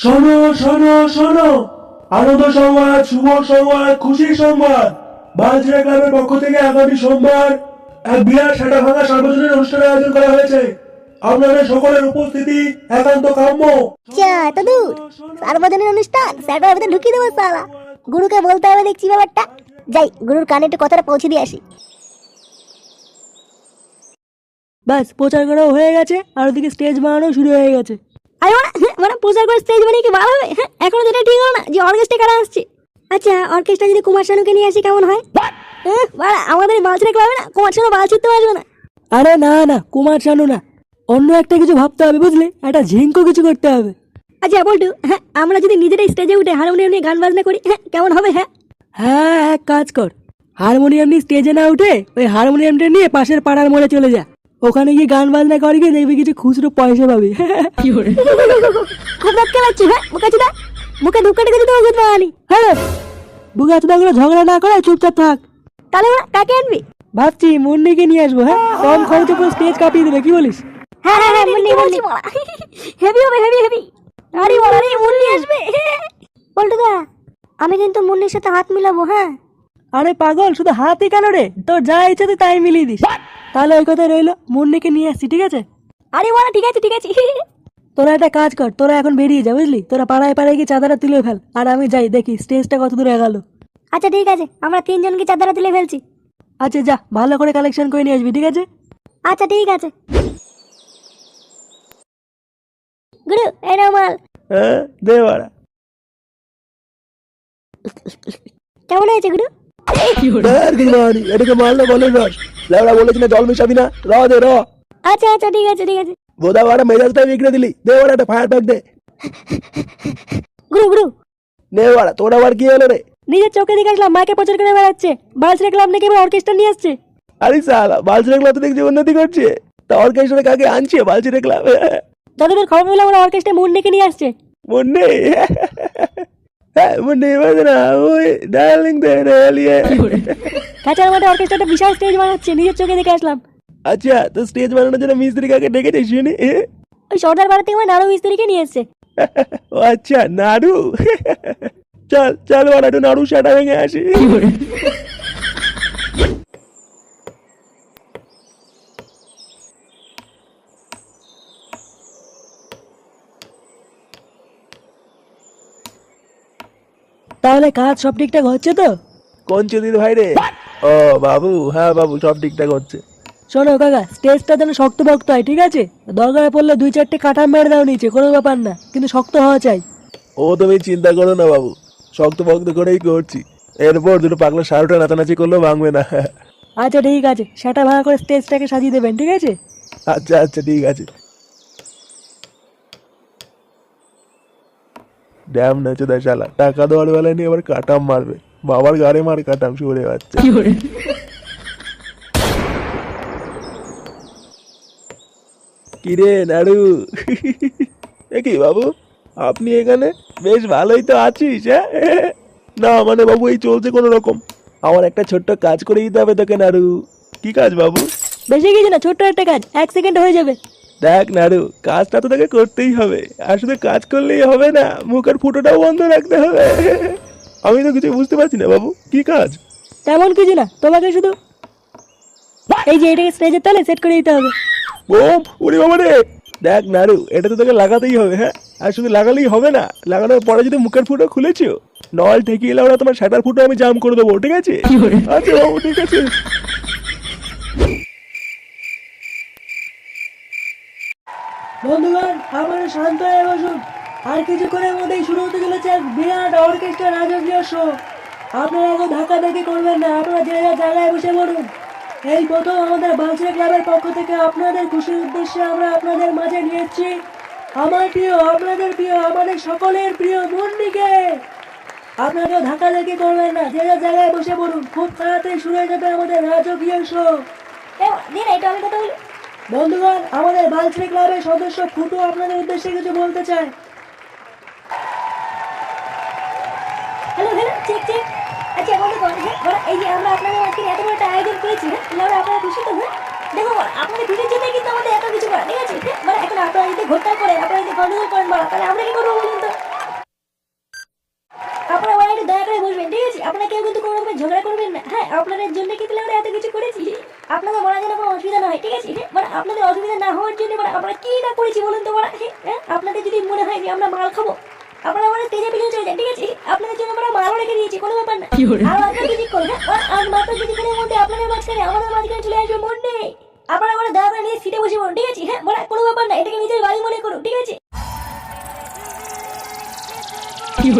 শোনো শোনো শোনো, আনন্দ সংবাদ, শুভ সংবাদ, খুশির সংবাদ। বালচিরা ক্লাবের পক্ষ থেকে আগামী সোমবার এক বিরাট সাটা ভাঙা সার্বজনীন অনুষ্ঠানের আয়োজন করা হয়েছে। আপনাদের সকলের উপস্থিতি একান্ত কাম্য। যা এত দূর সার্বজনীন অনুষ্ঠান স্যারের মধ্যে ঢুকিয়ে দেবো সালা। গুরুকে বলতে হবে দেখছি ব্যাপারটা। যাই গুরুর কানে একটু কথাটা পৌঁছে দিয়ে আসি। ব্যাস প্রচার করাও হয়ে গেছে আর ওদিকে স্টেজ বানানো শুরু হয়ে গেছে। আরে মানে প্রচার করে স্টেজ বানিয়ে কি ভালো হবে? এখনো যেটা ঠিক হলো না যে অর্কেস্ট্রা কারা আসছে। আচ্ছা অর্কেস্ট্রা যদি কুমার শানুকে নিয়ে আসি কেমন হয়? আমাদের বালচিরা ক্লাবে না কুমার শানু বাল ছুটতে পারবে না। আরে না না, কুমার শানু না, অন্য একটা কিছু ভাবতে হবে বুঝলি, একটা ঝিঙ্কো কিছু করতে হবে। আচ্ছা বলটু, আমরা যদি নিজেরাই স্টেজে উঠে হারমোনিয়াম নিয়ে গান বাজনা করি কেমন হবে? হ্যাঁ এক কাজ কর, হারমোনিয়াম নিয়ে স্টেজে না উঠে ওই হারমোনিয়ামটা নিয়ে পাশের পাড়ার মোড়ে চলে যা, ওখানে গিয়ে গান বাজনা করে গিয়ে দেখবি কিছু খুচরো পয়সা পাবি। খুব দাঁত কেলাচ্ছি মুখাচুদা, মুখে ধুপকাঠি করে দেবো গুদমানি। হ্যাঁ বুগাচুদাগুলো ঝগড়া না করে চুপচাপ থাক। তাহলে ওরা কাকে আনবি? ভাবছি মুন্নিকে নিয়ে আসবো। হ্যাঁ কম খরচে পুরো স্টেজ কাঁপিয়ে দেবে, কি বলিস? হ্যাঁ মুন্নি বলা হেভি হবে, হেভি। আরে বলা রে মুন্নি আসবে। পল্টুদা আমি কিন্তু মুন্নির সাথে হাত মিলাবো। হ্যাঁ আরে পাগল, শুধু হাতই কেন রে, তোর যা ইচ্ছে তুই তাই মিলিয়ে দিস। তাহলে ওই কথাই রইলো, মুন্নিকে নিয়ে আসছি, ঠিক আছে? আরে বলা ঠিক আছে। তোরা একটা কাজ কর, তোরা এখন বেরিয়ে যা বুঝলি, তোরা পাড়ায় পাড়ায় গিয়ে চাঁদাটা তুলে ফেল, আর আমি যাই দেখি স্টেজটা কত দূরে গেল। আচ্ছা ঠিক আছে, আমরা তিনজনকে চাঁদারা তুলে ফেলছি। আচ্ছা যা, ভালো করে কালেকশন করে নিয়ে আসবি, ঠিক আছে? আচ্ছা ঠিক আছে। গুরু এই নাও মাল। হ্যাঁ দে বাড়া। কেমন হয়েছে গুরু? এটাকে মারলে বলে রস লেবড়া, বলেছি না জল মিশাবি না, র দে র। আচ্ছা ঠিক আছে। বোধা বাড়া মেজাজটা বিগড়ে দিলি, দে বাড়া একটা ফায়ার ব্যাগ দে। গুরু নে বাড়া, তোর আবার কি হলো রে? নিজের চোখে দেখে আসলাম মাকে প্রচার করে বেড়াচ্ছে, বালচিরা ক্লাব নাকি এবার অর্কেস্ট্রা নিয়ে আসছে। আরে সালা, বালচিরা ক্লাব তো দেখছি উন্নতি করছে, তা অর্কেস্ট্রা কাকে আনছে বালচিরা ক্লাব? যতদূর খবর পেলাম ওরা অর্কেস্ট্রা মুন্নিকে নিয়ে আসছে। মুন্নি? হ্যাঁ মুন্নি বাজে না, ওই ডার্লিং দে রেলিয়ে। কাঁচার মাঠে অর্কেস্ট্রাটা বিশাল স্টেজ বানাচ্ছে, নিজের চোখে দেখে আসলাম। আচ্ছা তো স্টেজ বানানোর জন্য মিস্ত্রি কাকে ডেকেছিস শুনি? ওই সর্দার বাড়ি থেকে নাড়ু মিস্ত্রিকে নিয়ে এসছে। ও আচ্ছা নাড়ু। চল চল বাড়া, একটু নাড়ু সেটা ভেঙে আসি। তাহলে কাজ সব ঠিকঠাক হচ্ছে তো? কোন চুদির ভাই রে? ও বাবু, হ্যাঁ বাবু সব ঠিকঠাক হচ্ছে। শোনো কাকা, স্টেজটা যেন শক্ত ভক্ত হয়, ঠিক আছে? দরকারে পড়লে 2-4টে কাঠা মেরে দাও নিচে, কোনো ব্যাপার না, কিন্তু শক্ত হওয়া চাই। ও তুমি চিন্তা করো না বাবু, শক্ত ভক্ত করেই করছি। এরপর দুটো পাগলা শাহরুটা নাচানাচি করলেও ভাঙবে না। আচ্ছা ঠিক আছে, সেটা ভাঙা করে স্টেজটাকে সাজিয়ে দেবেন, ঠিক আছে? আচ্ছা আচ্ছা ঠিক আছে। ড্যাম নাচো দা শালা, টাকা দেওয়ার বেলায় নিয়ে আবার কাটাম মারবে, বাবার গাড়ি মার কাটাম শুয়ে যাচ্ছে। কিরে নাড়ু? কি বাবু আপনি এখানে? বেশ ভালোই তো আছিস। হ্যাঁ না মানে বাবু এই চলছে কোনো রকম, আমার একটা ছোট্ট কাজ করে দিতে হবে তোকে নাড়ু। কি কাজ বাবু? বেশি কিছু না, ছোট্ট একটা কাজ, 1 সেকেন্ড হয়ে যাবে। দেখ নাড়ু, কাজটা তো তোকে করতেই হবে, আর শুধু কাজ করলেই হবে না, মুখের ফুটোটাও বন্ধ রাখতে হবে। আমি তো কিছু বুঝতে পারছি না বাবু, কি কাজ? তেমন কিছু না, তোমাকে শুধু এই যে এটাকে স্টেজের তলে সেট করে দিতে হবে। বোম, ওরে বাবা রে! দেখ নাড়ু, এটা তো তোকে লাগাতেই হবে। হ্যাঁ আর শুধু লাগালেই হবে না, লাগানোর পরে যদি মুখের ফুটো খুলেছো, নল ঠেকিয়ে এলে ওরা তোমার শাটার ফুটো আমি জাম করে দেবো, ঠিক আছে? আচ্ছা বাবু ঠিক আছে। বন্ধুগণ আপনারা শান্ত হয়ে বসুন, আর কিছুক্ষণের মধ্যেই শুরু হতে চলেছে এক বিরাট অর্কেস্ট্রা রাজকীয় শো। আপনারা এখন ধাক্কাধাক্কি করবেন না, আপনারা যে যার জায়গায় বসে পড়ুন। এই প্রথম আমাদের বালচিরা ক্লাবের পক্ষ থেকে আপনাদের খুশির উদ্দেশ্যে আমরা আপনাদের মাঝে নিয়েছি আমার প্রিয়, আপনাদের প্রিয়, আমাদের সকলের প্রিয় মুন্নিকে। আপনারা ধাক্কাধাক্কি করবেন না, যে যার জায়গায় বসে পড়ুন, খুব তাড়াতাড়ি শুরু হয়ে যাবে আমাদের রাজকীয় শো। এটা আমি কথা বলি। বন্ধুগণ আমাদের বালচিরা ক্লাবের সদস্য ফুটু আপনাদের উদ্দেশ্যে কিছু বলতে চায়। Hello check. আচ্ছা বন্ধুগণ, এই যে আমরা আপনাদের আজকে এত বড় একটা আয়োজন করেছি, আপনারা খুশি তো? দেখো আপনাদের খুশির জন্যই কিন্তু আমাদের এত কিছু করা, ঠিক আছে? এখন আপনারা যদি ঘোরটা করে, আপনারা যদি গন্ডগোল করেন তাহলে আমরা কি করবো বলুন তো? নিয়েও কিন্তু কোনো রকমের ঝগড়া করবেন না। হ্যাঁ, আপনাদের জন্য কিন্তু আমরা এত কিছু করেছি, আপনাদের বলা যেন কোনো অসুবিধা না হয়, ঠিক আছে? মানে আপনাদের অসুবিধা না হওয়ার জন্য মানে আমরা কি না করেছি বলুন তো? হ্যাঁ, আপনাদের যদি মনে হয় যে আমরা মাল খাবো, আপনারা মানে তেজে পিছনে চলে যান, ঠিক আছে? আপনাদের জন্য আমরা মালও রেখে দিয়েছি, কোনো ব্যাপার না। আর আপনারা কি করবেন? আর মাত্র কিছুক্ষণের মধ্যে আপনাদের মাঝখানে আমাদের মাঝখানে চলে আসবে মন্ডে। আপনারা মানে দয়া করে নিয়ে সিটে বসে পড়ুন, ঠিক আছে? হ্যাঁ, মানে কোনো ব্যাপার না, এটাকে নিজের বাড়ি মনে করুন, ঠিক আছে? কি